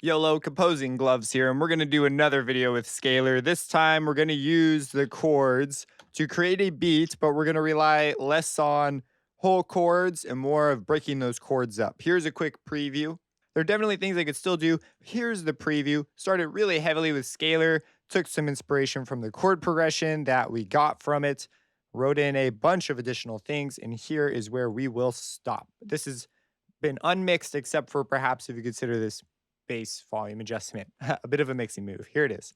YOLO composing gloves here, and we're going to do another video with Scalar. This time we're going to use the chords to create a beat, but we're going to rely less on whole chords and more of breaking those chords up. Here's a quick preview. There are definitely things I could still do. Here's the preview. Started really heavily with Scalar, took some inspiration from the chord progression that we got from it, wrote in a bunch of additional things, and here is where we will stop. This has been unmixed except for perhaps if you consider this bass volume adjustment. A bit of a mixing move. Here it is.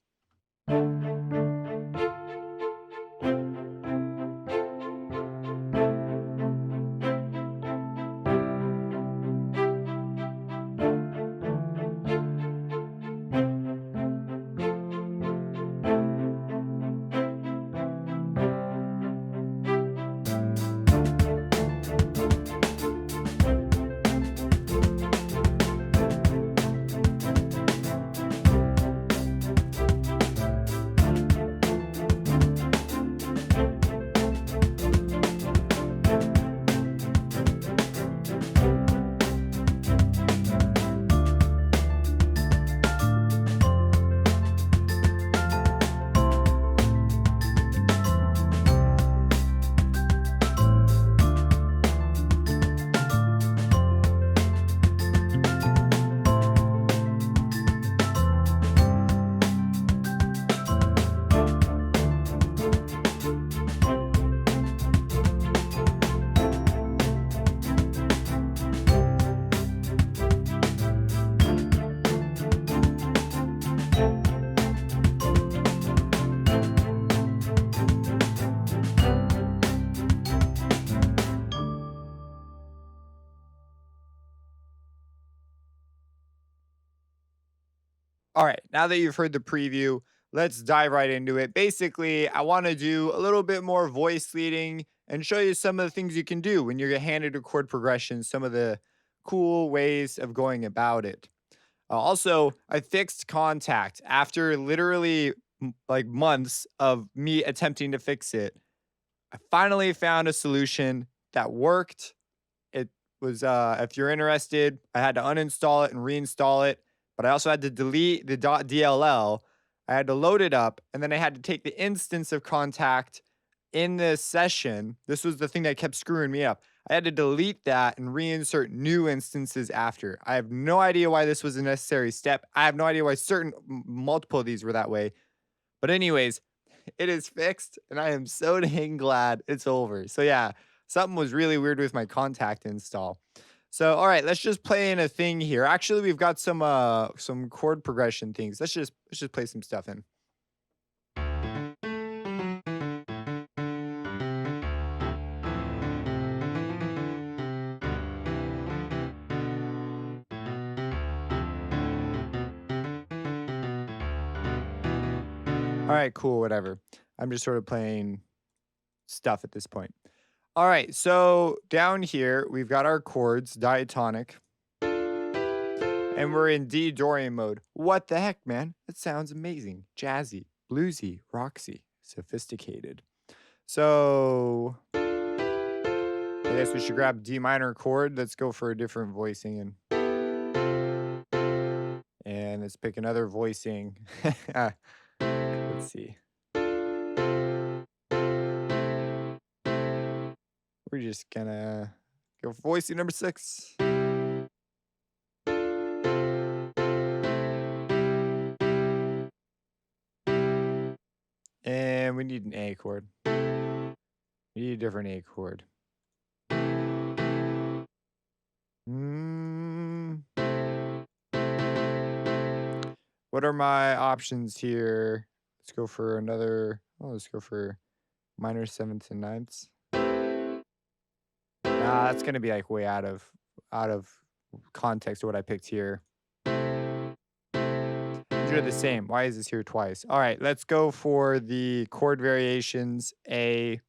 All right, now that you've heard the preview, let's dive right into it. Basically, I want to do a little bit more voice leading and show you some of the things you can do when you're handed a chord progression, some of the cool ways of going about it. Also, I fixed contact after literally like months of me attempting to fix it. I finally found a solution that worked. It was, if you're interested, I had to uninstall it and reinstall it, but I also had to delete the .dll. I had to load it up, and then I had to take the instance of contact in the session. This was the thing that kept screwing me up. I had to delete that and reinsert new instances after. I have no idea why this was a necessary step. I have no idea why certain multiple of these were that way. But anyways, it is fixed, and I am so dang glad it's over. So yeah, something was really weird with my contact install. So all right, let's just play in a thing here. Actually, we've got some chord progression things. Let's just play some stuff in. All right, cool, whatever. I'm just sort of playing stuff at this point. All right, so down here, we've got our chords, diatonic, and we're in D Dorian mode. What the heck, man? That sounds amazing. Jazzy, bluesy, roxy, sophisticated. So I guess we should grab D minor chord. Let's go for a different voicing and let's pick another voicing. Let's see. We're just gonna go for voicing number 6. And we need an A chord. We need a different A chord. What are my options here? Let's go for another. Oh, let's go for minor 7ths and 9ths. Nah, that's gonna be like way out of context of what I picked here. These are the same. Why is this here twice? All right, let's go for the chord variations A.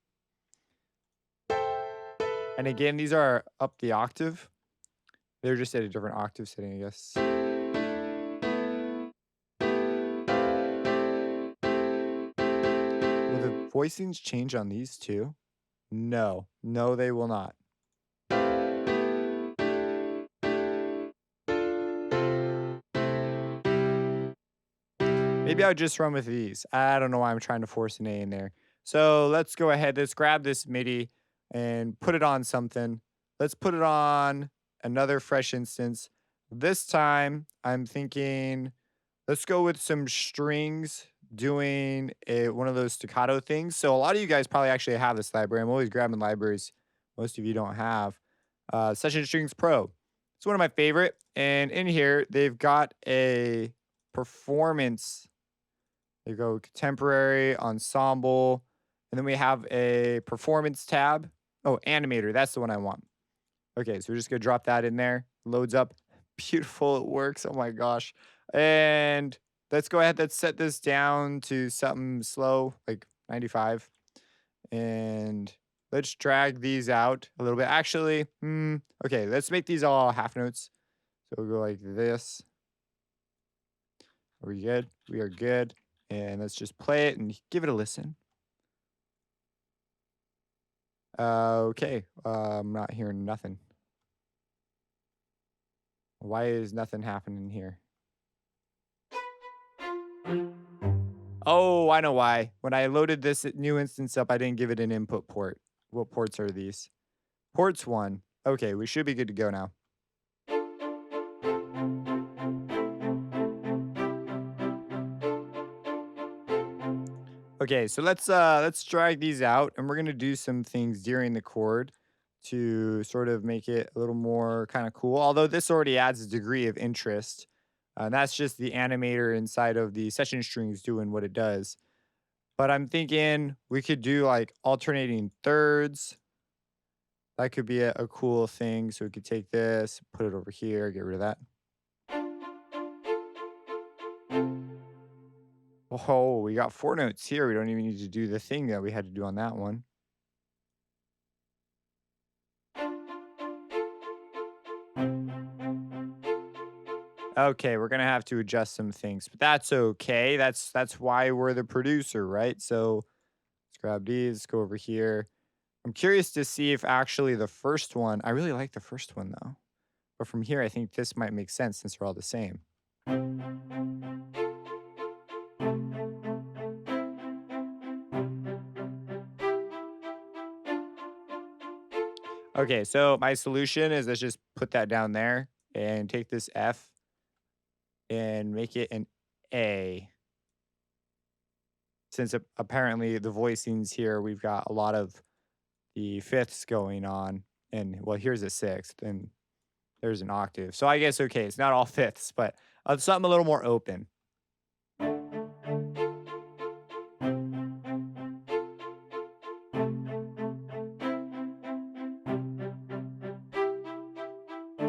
And again, these are up the octave. They're just at a different octave setting, I guess. Will the voicings change on these too? No. No, they will not. Maybe I'll just run with these. I don't know why I'm trying to force an A in there. So let's go ahead. Let's grab this MIDI and put it on something. Let's put it on another fresh instance. This time, I'm thinking, let's go with some strings doing one of those staccato things. So a lot of you guys probably actually have this library. I'm always grabbing libraries most of you don't have. Session Strings Pro. It's one of my favorite. And in here, they've got a performance. They go contemporary, ensemble, and then we have a performance tab. Oh, animator. That's the one I want. Okay, so we're just gonna drop that in there. Loads up. Beautiful. It works. Oh my gosh. And let's go ahead. Let's set this down to something slow, like 95. And let's drag these out a little bit. Actually, okay, let's make these all half notes. So we'll go like this. Are we good? We are good. And let's just play it and give it a listen. Okay. I'm not hearing nothing. Why is nothing happening here? Oh, I know why. When I loaded this new instance up, I didn't give it an input port. What ports are these? Ports 1. Okay, we should be good to go now. Okay, so let's drag these out, and we're gonna do some things during the chord to sort of make it a little more kind of cool. Although this already adds a degree of interest. That's just the animator inside of the session strings doing what it does. But I'm thinking we could do like alternating thirds. That could be a cool thing. So we could take this, put it over here, get rid of that. Oh, we got 4 notes here. We don't even need to do the thing that we had to do on that one. Okay, we're gonna have to adjust some things, but that's okay. That's why we're the producer, right? So let's grab these, let's go over here. I'm curious to see if actually the first one, I really like the first one though. But from here, I think this might make sense since they're all the same. Okay, so my solution is let's just put that down there and take this F and make it an A. Since apparently the voicings here, we've got a lot of the fifths going on. And well, here's a sixth, and there's an octave. So I guess, okay, it's not all fifths, but something a little more open.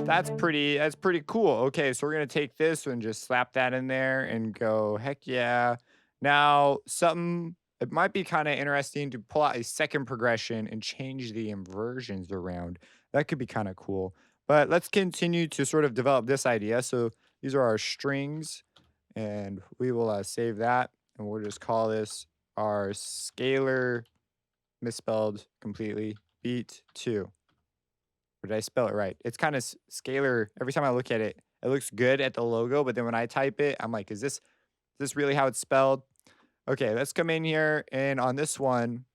That's pretty cool. Okay, so we're gonna take this and just slap that in there and go, heck yeah. Now, something it might be kind of interesting to pull out a second progression and change the inversions around. That could be kind of cool. But let's continue to sort of develop this idea. So these are our strings, and we will save that, and we'll just call this our scalar misspelled completely beat 2. Or did I spell it right? It's kind of scalar. Every time I look at it, it looks good at the logo, but then when I type it, I'm like, is this really how it's spelled? Okay, let's come in here and on this one,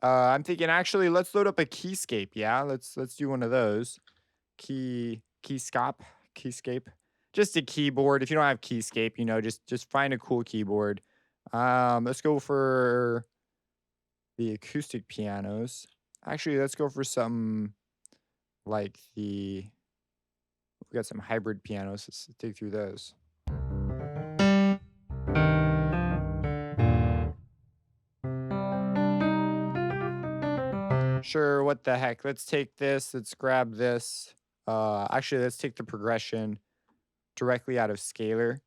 I'm thinking actually let's load up a keyscape. Yeah, let's do one of those. Keyscape. Just a keyboard. If you don't have keyscape, just find a cool keyboard. Let's go for the acoustic pianos. Actually, let's go for some like we got some hybrid pianos. Let's dig through those. Sure, what the heck? Let's take this. Let's grab this. Actually, let's take the progression directly out of scalar,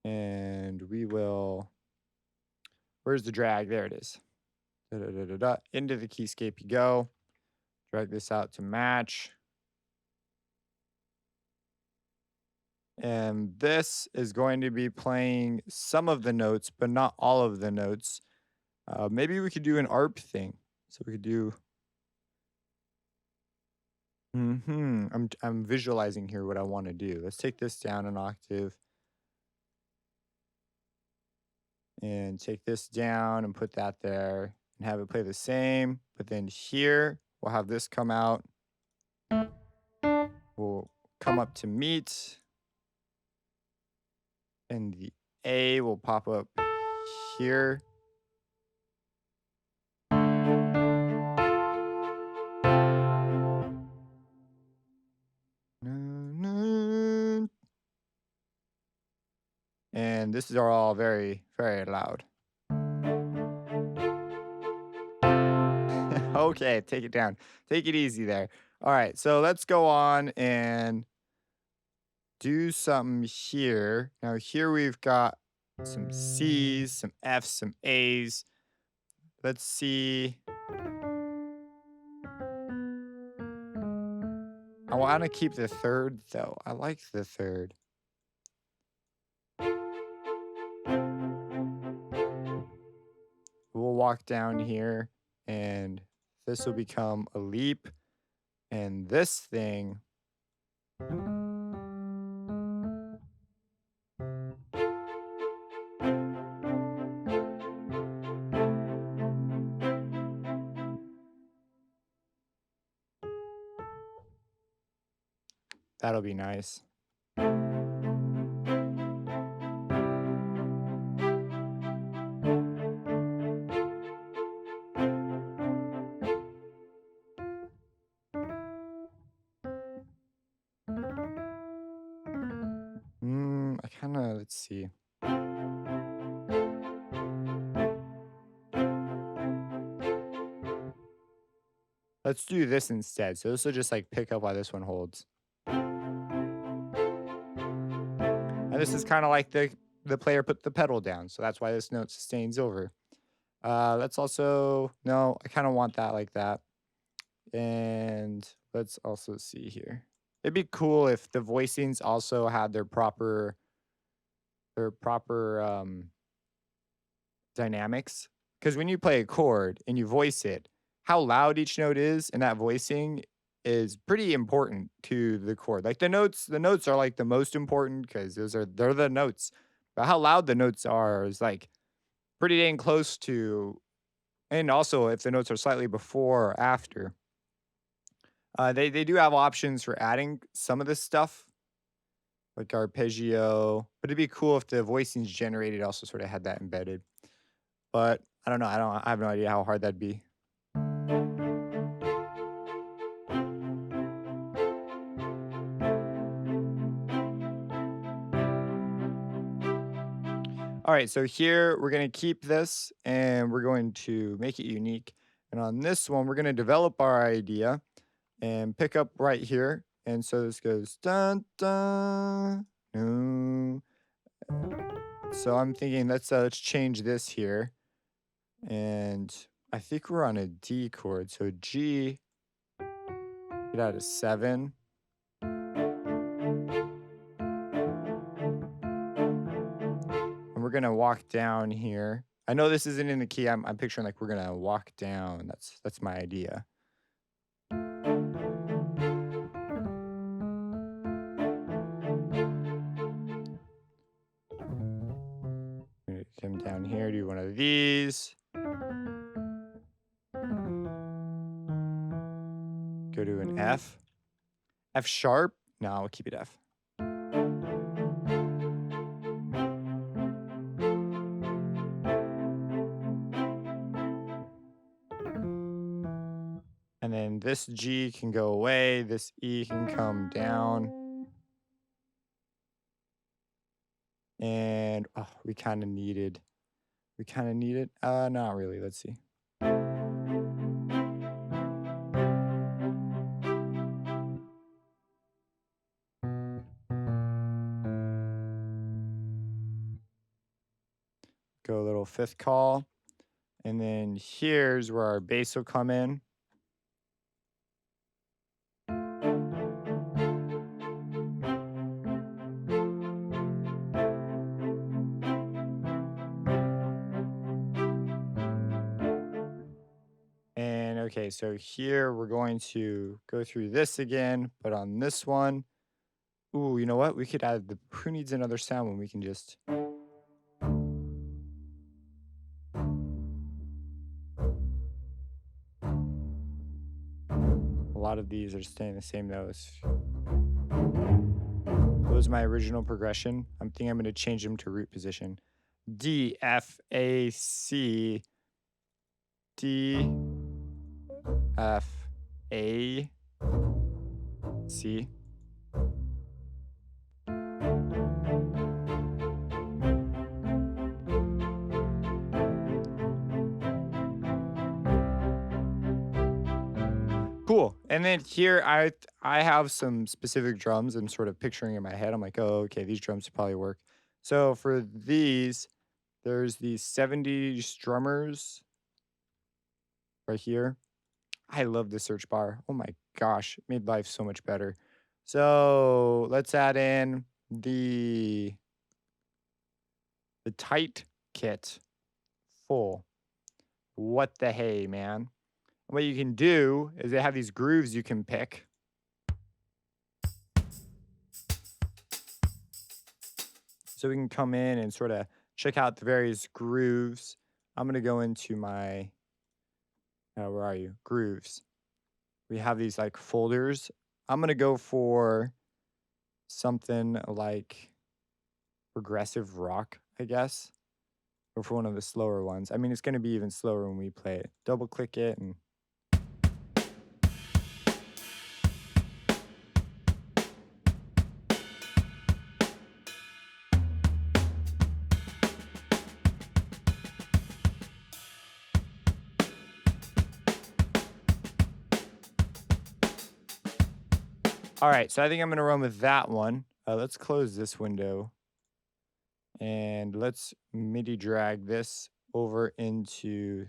and we will. Where's the drag? There it is. Da, da, da, da, da. Into the keyscape you go. Drag this out to match. And this is going to be playing some of the notes, but not all of the notes. Maybe we could do an ARP thing. So we could do. I'm visualizing here what I want to do. Let's take this down an octave. and take this down and put that there and have it play the same. But then here, we'll have this come out. We'll come up to meet, and the A will pop up here. And this is all very, very loud. Okay, take it down. Take it easy there. All right, so let's go on and do something here. Now here we've got some C's, some F's, some A's. Let's see. I want to keep the third though. I like the third. We'll walk down here and this will become a leap. And this thing, that'll be nice. I kind of, let's see. Let's do this instead. So this will just like pick up while this one holds. And this is kind of like the player put the pedal down. So that's why this note sustains over. Let's also, no, I kind of want that like that. And let's also see here. It'd be cool if the voicings also had their proper dynamics. Because when you play a chord and you voice it, how loud each note is in that voicing is pretty important to the chord. Like the notes are like the most important because they're the notes. But how loud the notes are is like pretty dang close to, and also if the notes are slightly before or after. They do have options for adding some of this stuff, like arpeggio, but it'd be cool if the voicings generated also sort of had that embedded. But I don't know. I have no idea how hard that'd be. All right, so here we're going to keep this and we're going to make it unique. And on this one, we're going to develop our idea and pick up right here. And so this goes dun dun. Dun. So I'm thinking let's change this here. And I think we're on a D chord. So G, get out of 7. And we're gonna walk down here. I know this isn't in the key. I'm picturing like we're gonna walk down. That's my idea. I'm gonna come down here, do one of these. Go to an F. F sharp? No, we'll keep it F. And then this G can go away, this E can come down. And we kind of need it. Not really. Let's see. Go a little fifth call. And then here's where our bass will come in. And okay, so here we're going to go through this again, but on this one, ooh, you know what? We could add who needs another sound when we can just. lot of these are staying the same though. Was my original progression. I'm thinking I'm going to change them to root position. D, F, A, C, D, F, A, C. Cool. And then here I have some specific drums I'm sort of picturing in my head. I'm like, oh, okay, these drums probably work. So for these, there's these 70s drummers right here. I love the search bar. Oh my gosh, it made life so much better. So let's add in the tight kit full. What the hey, man? What you can do is they have these grooves you can pick. So we can come in and sort of check out the various grooves. I'm going to go into my, where are you? Grooves. We have these like folders. I'm going to go for something like progressive rock, I guess, or for one of the slower ones. I mean, it's going to be even slower when we play it. Double click it and all right, so I think I'm going to run with that one. Let's close this window and let's MIDI drag this over into,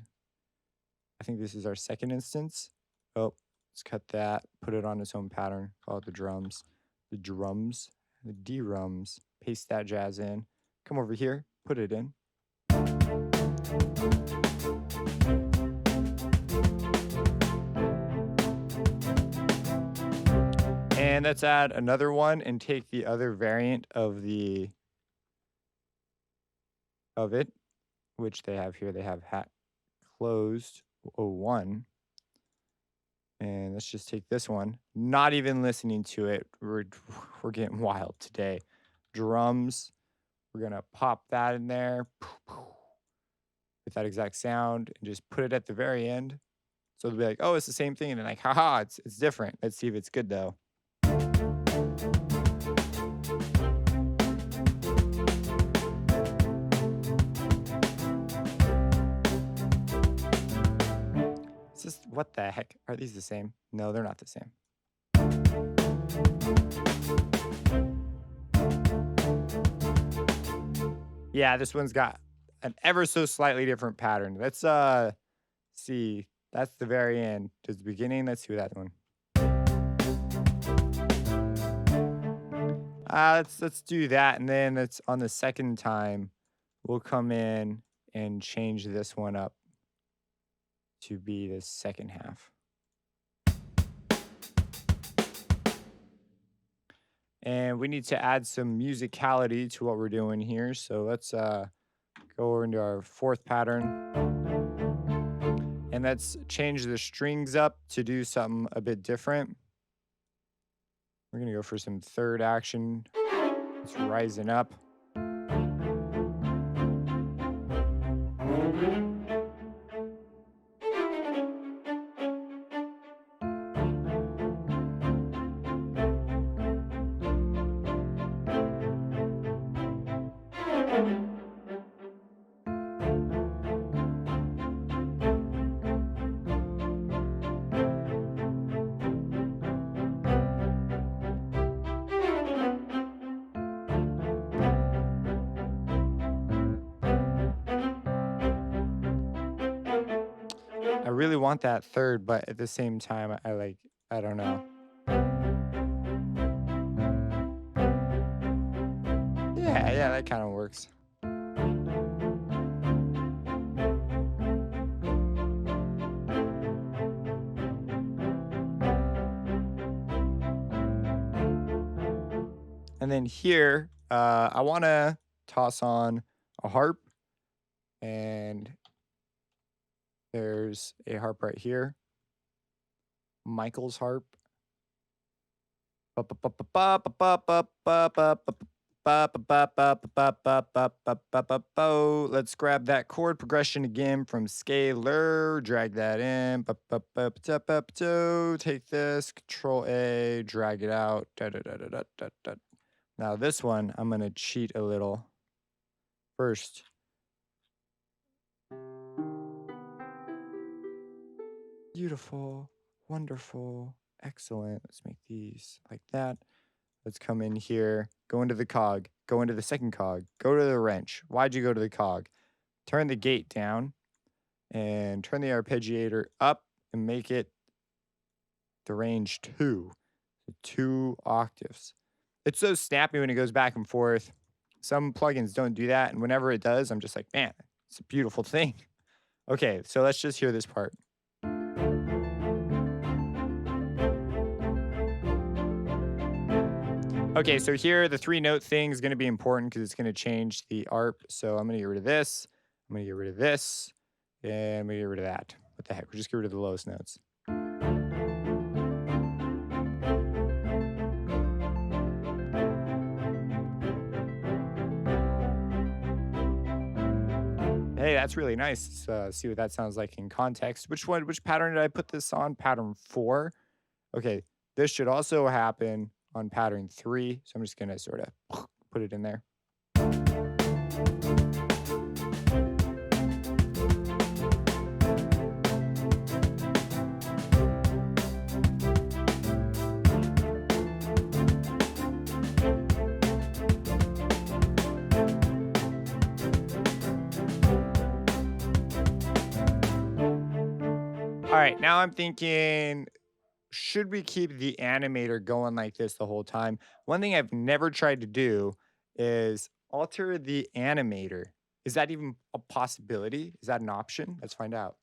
I think this is our second instance. Oh, let's cut that, put it on its own pattern, call it the drums. The drums, the D-rums, paste that jazz in. Come over here, put it in. And let's add another one and take the other variant of it, which they have here. They have hat closed 01. And let's just take this one. Not even listening to it. We're getting wild today. Drums. We're gonna pop that in there with that exact sound and just put it at the very end. So they'll be like, oh, it's the same thing. And then like, haha, it's different. Let's see if it's good though. It's just, what the heck? Are these the same? No, they're not the same. Yeah, this one's got an ever so slightly different pattern. Let's see. That's the very end. Just the beginning. Let's see that one. Let's do that, and then it's on the second time. We'll come in and change this one up to be the second half. And we need to add some musicality to what we're doing here. So let's go over into our fourth pattern. And let's change the strings up to do something a bit different. We're going to go for some third action. It's rising up. I really want that third, but at the same time, I don't know. Yeah, that kind of works. And then here, I want to toss on a harp, and there's a harp right here. Michael's harp. Let's grab that chord progression again from scalar, drag that in. Take this, Control A, drag it out. Now this one, I'm gonna cheat a little. First, beautiful, wonderful, excellent. Let's make these like that. Let's come in here, go into the cog, go into the second cog, go to the wrench. Why'd you go to the cog? Turn the gate down and turn the arpeggiator up and make it the range 2. So 2 octaves. It's so snappy when it goes back and forth. Some plugins don't do that, and whenever it does, I'm just like, man, it's a beautiful thing. Okay, so let's just hear this part. Okay, so here the 3-note thing is going to be important because it's going to change the ARP. So I'm going to get rid of this. I'm going to get rid of this. And I'm going to get rid of that. What the heck? We'll just get rid of the lowest notes. Hey, that's really nice. Let's see what that sounds like in context. Which pattern did I put this on? Pattern 4. Okay, this should also happen on pattern 3. So I'm just going to sort of put it in there. All right, now I'm thinking, should we keep the animator going like this the whole time? One thing I've never tried to do is alter the animator. Is that even a possibility? Is that an option? Let's find out.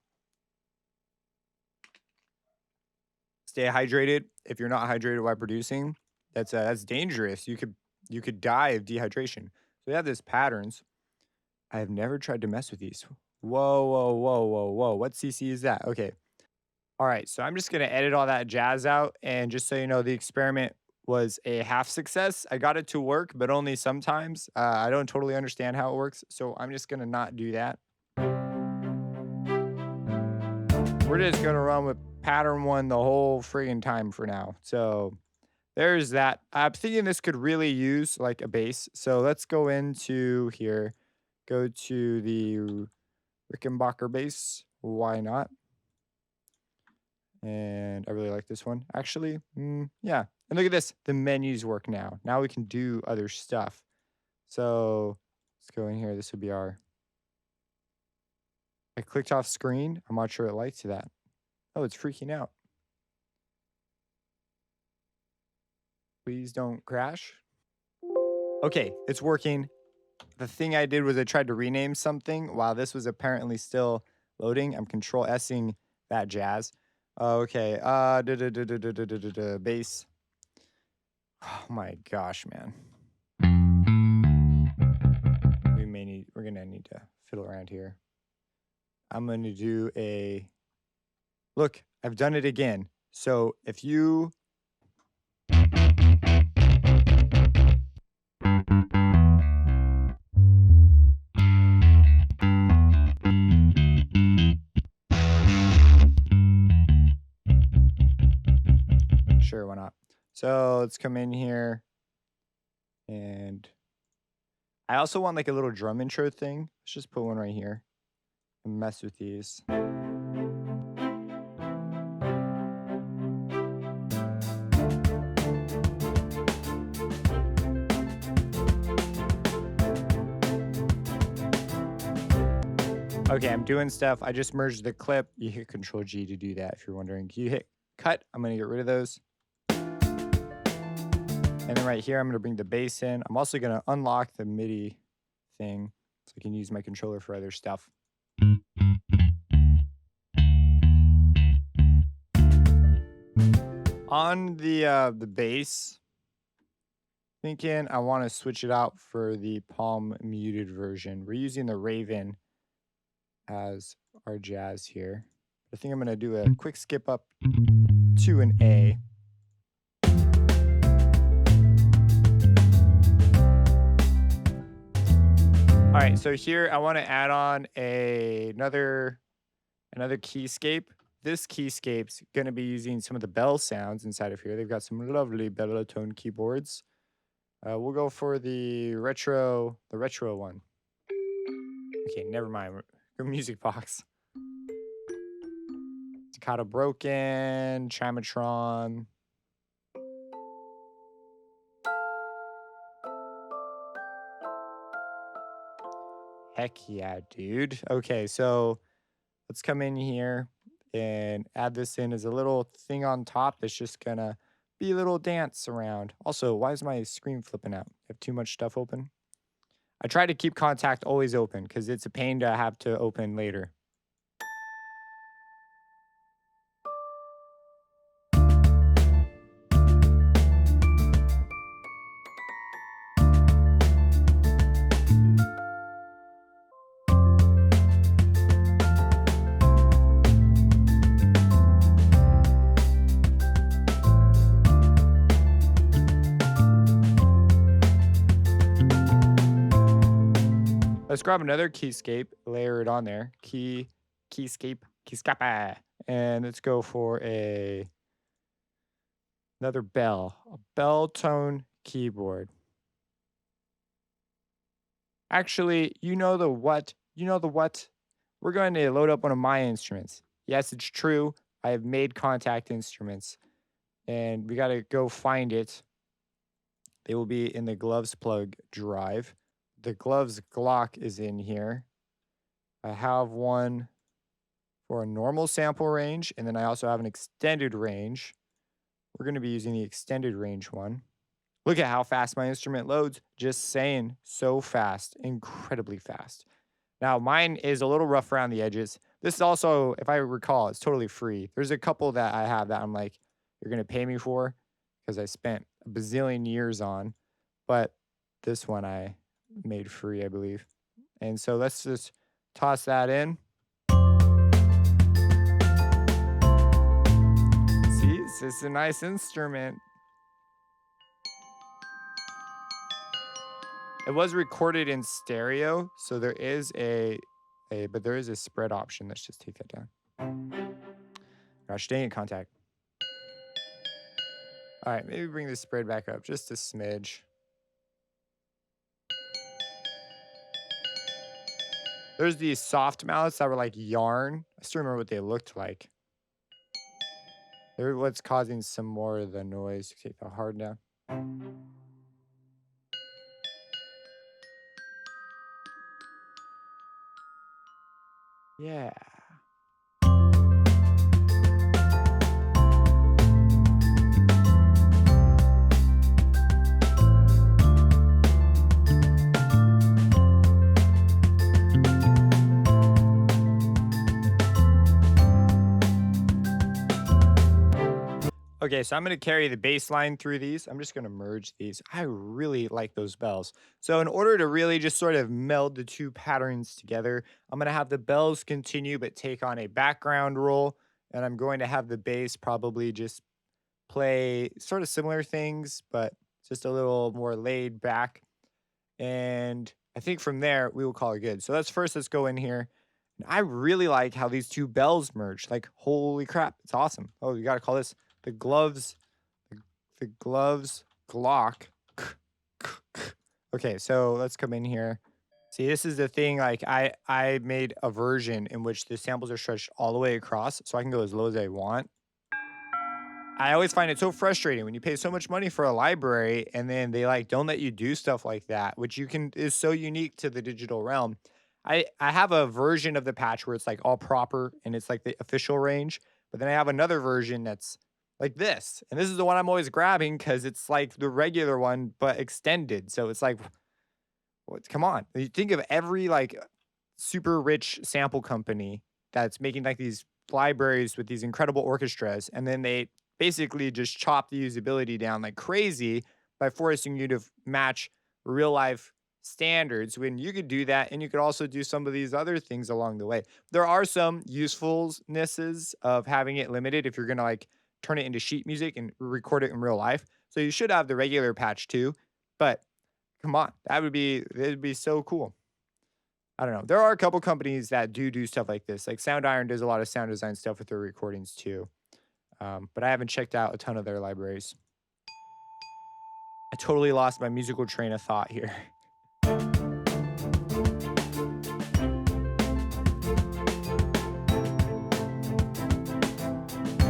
Stay hydrated. If you're not hydrated while producing, that's dangerous. You could die of dehydration. So we have this patterns. I have never tried to mess with these. Whoa, whoa, whoa, whoa, whoa. What CC is that? Okay. All right, so I'm just gonna edit all that jazz out, and just so you know, the experiment was a half success. I got it to work, but only sometimes. I don't totally understand how it works, so I'm just gonna not do that. We're just gonna run with pattern 1 the whole friggin' time for now. So there's that. I'm thinking this could really use like a bass. So let's go into here, go to the Rickenbacker bass. Why not? And I really like this one, actually. Yeah. And look at this. The menus work now. Now we can do other stuff. So let's go in here. This would be our... I clicked off screen. I'm not sure it liked that. Oh, it's freaking out. Please don't crash. Okay, it's working. The thing I did was I tried to rename something while this was apparently still loading. I'm Control S-ing that jazz. Okay, bass. Oh my gosh, man. We're gonna need to fiddle around here. I'm gonna do a, look, I've done it again. So if you, sure, why not? So let's come in here, and I also want like a little drum intro thing. Let's just put one right here and mess with these. Okay, I'm doing stuff. I just merged the clip. You hit Control G to do that if you're wondering. You hit cut. I'm going to get rid of those. And then right here, I'm going to bring the bass in. I'm also going to unlock the MIDI thing so I can use my controller for other stuff. On the bass, thinking I want to switch it out for the palm muted version. We're using the Raven as our jazz here. I think I'm going to do a quick skip up to an A. All right, so here I want to add on another keyscape. This keyscape's going to be using some of the bell sounds inside of here. They've got some lovely bellotone keyboards. We'll go for the retro one. Okay, never mind. Go music box. Staccato broken, Chimatron. Heck yeah, dude. Okay, so let's come in here and add this in as a little thing on top that's just gonna be a little dance around. Also, why is my screen flipping out? I have too much stuff open. I try to keep contact always open because it's a pain to have to open later. Let's grab another keyscape, layer it on there. Keyscape, and let's go for another bell, a bell tone keyboard. Actually, you know the what? You know the what? We're going to load up one of my instruments. Yes, it's true. I have made contact instruments, and we got to go find it. They will be in the gloves plug drive. The gloves Glock is in here. I have one for a normal sample range, and then I also have an extended range. We're going to be using the extended range one. Look at how fast my instrument loads. Just saying, so fast, incredibly fast. Now, mine is a little rough around the edges. This is also, if I recall, it's totally free. There's a couple that I have that I'm like, you're going to pay me for because I spent a bazillion years on. But this one I made free, I believe. And so let's just toss that in. See, it's just a nice instrument. It was recorded in stereo, so there is but there is a spread option. Let's just take that down. Gosh, dang it, contact. All right, maybe bring the spread back up just a smidge. There's these soft mallets that were like yarn. I still remember what they looked like. They're what's causing some more of the noise. Take the hard down. Yeah. Okay, so I'm going to carry the bass line through these. I'm just going to merge these. I really like those bells. So in order to really just sort of meld the two patterns together, I'm going to have the bells continue but take on a background role. And I'm going to have the bass probably just play sort of similar things, but just a little more laid back. And I think from there, we will call it good. So let's go in here. And I really like how these two bells merge. Like, holy crap, it's awesome. Oh, you got to call this the gloves, the gloves Glock. Okay, so let's come in here. See, this is the thing, like I made a version in which the samples are stretched all the way across, so I can go as low as I want. I always find it so frustrating when you pay so much money for a library and then they like don't let you do stuff like that, which you can is so unique to the digital realm. I have a version of the patch where it's like all proper and it's like the official range, but then I have another version that's like this. And this is the one I'm always grabbing because it's like the regular one, but extended. So it's like, what? Come on. You think of every like super rich sample company that's making like these libraries with these incredible orchestras, and then they basically just chop the usability down like crazy by forcing you to match real life standards when you could do that and you could also do some of these other things along the way. There are some usefulnesses of having it limited if you're going to like turn it into sheet music and record it in real life. So you should have the regular patch too, but come on, it'd be so cool. I don't know. There are a couple companies that do stuff like this. Like Sound Iron does a lot of sound design stuff with their recordings too. But I haven't checked out a ton of their libraries. I totally lost my musical train of thought here.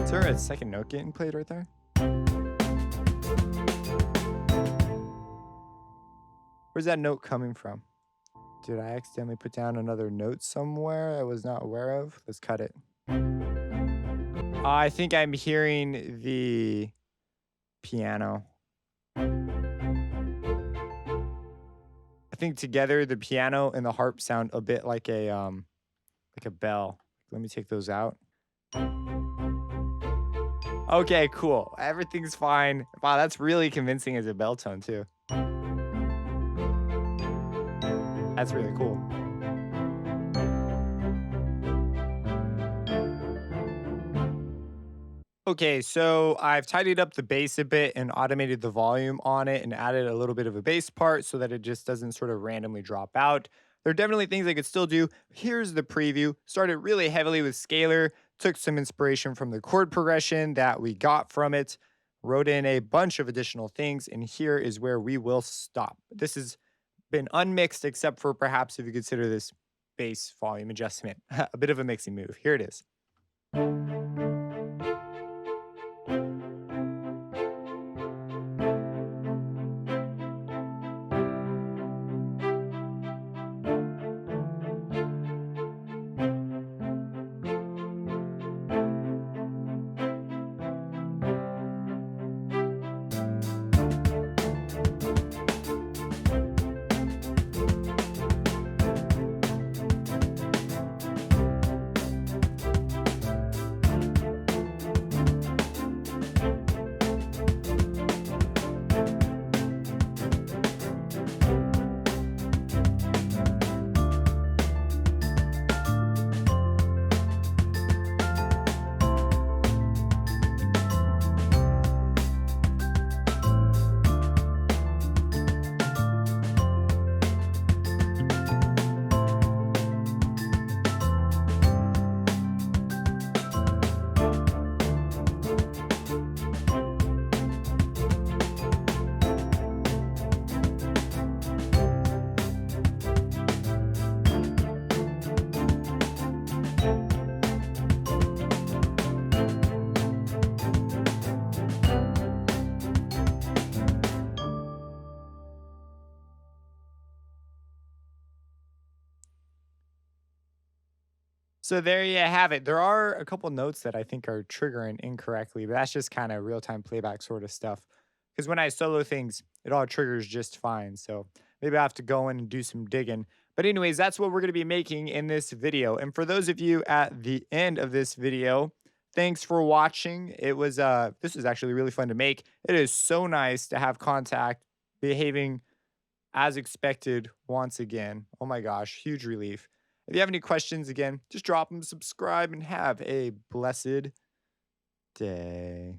Is there a second note getting played right there? Where's that note coming from? Did I accidentally put down another note somewhere I was not aware of? Let's cut it. I think I'm hearing the piano. I think together the piano and the harp sound a bit like a bell. Let me take those out. Okay, cool. Everything's fine. Wow, that's really convincing as a bell tone too. That's really cool. Okay, so I've tidied up the bass a bit and automated the volume on it and added a little bit of a bass part so that it just doesn't sort of randomly drop out. There are definitely things I could still do. Here's the preview. Started really heavily with scalar, took some inspiration from the chord progression that we got from it, wrote in a bunch of additional things, and here is where we will stop. This has been unmixed except for perhaps if you consider this bass volume adjustment, a bit of a mixing move. Here it is. So there you have it. There are a couple notes that I think are triggering incorrectly, but that's just kind of real-time playback sort of stuff. Because when I solo things, it all triggers just fine. So maybe I have to go in and do some digging. But anyways, that's what we're going to be making in this video. And for those of you at the end of this video, thanks for watching. This was actually really fun to make. It is so nice to have Contact behaving as expected once again. Oh my gosh, huge relief. If you have any questions, again, just drop them, subscribe, and have a blessed day.